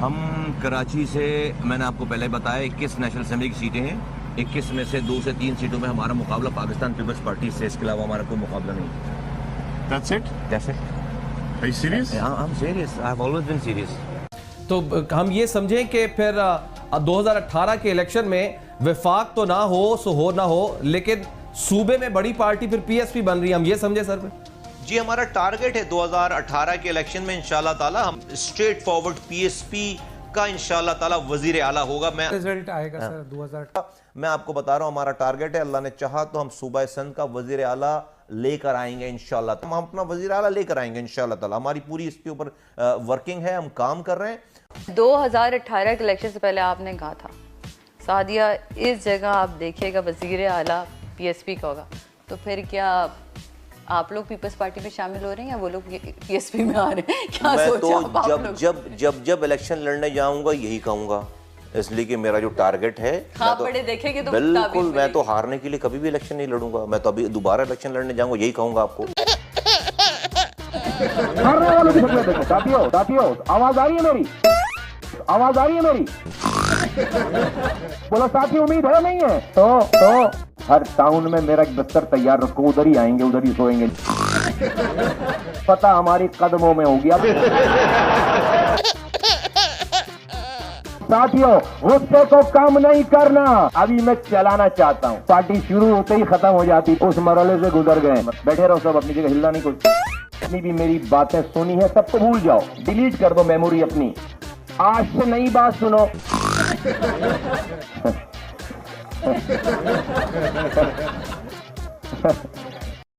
हम कराची से, मैंने आपको पहले बताया, 21 नेशनल असेंबली की सीटें हैं। 21 में से 2 से 3 सीटों में हमारा मुकाबला पाकिस्तान पीपल्स पार्टी से, इसके अलावा हमारा कोई मुकाबला नहीं। That's it? That's it. Are you serious? I'm serious. I've always been serious. तो हम ये समझें कि फिर 2018 के इलेक्शन में विफाक तो ना हो, सो हो ना हो, लेकिन सूबे में बड़ी पार्टी फिर पीएसपी बन रही है, हम ये समझे सर? जी, हमारा टारगेट है 2018 के इलेक्शन में इंशाल्लाह ताला हम स्ट्रेट फॉरवर्ड पीएसपी का इंशाल्लाह ताला वजीर आला होगा। मैं रिजल्ट आएगा सर 2018। मैं आपको बता रहा हूँ, हमारा टारगेट है, अल्लाह ने चाहा तो हम सूबा सिंध का वजीर आला लेकर आएंगे इंशाल्लाह। हम अपना वजीर आला लेकर आएंगे इंशाल्लाह ताला। हमारी पूरी इसके ऊपर वर्किंग है, हम काम कर रहे हैं। 2018 के इलेक्शन से पहले आपने कहा था सादिया इस जगह आप देखिएगा वजीर आला पीएसपी का होगा, तो फिर क्या आप लोग पीपल्स पार्टी में शामिल हो रहे हैं या वो लोग पीएसपी में आ रहे हैं? क्या मैं सोचा तो जब इलेक्शन लड़ने जाऊंगा यही कहूंगा, इसलिए कि मेरा जो टारगेट है, हाँ, बड़े देखेंगे तो बिल्कुल मैं तो हारने के लिए कभी भी इलेक्शन नहीं लड़ूंगा। मैं तो अभी दोबारा इलेक्शन लड़ने जाऊंगा यही कहूंगा आपको। हारने वालों की शक्ल देखो साथियों, आवाज आ रही है मेरी? आवाज आ रही है मेरी? बोलो साथी, उम्मीद है नहीं है? तो हर टाउन में मेरा एक बिस्तर तैयार रखो, उधर ही आएंगे, उधर ही सोएंगे। पता हमारे कदमों में हो गया। साथियों, गुस्से को कम नहीं करना। अभी मैं चलाना चाहता हूँ, पार्टी शुरू होते ही खत्म हो जाती, उस मरहले से गुजर गए। बैठे रहो सब अपनी जगह, हिलना नहीं। कोई जितनी भी मेरी बातें सुनी है सबको भूल जाओ, डिलीट कर दो मेमोरी अपनी। आज से नई बात सुनो।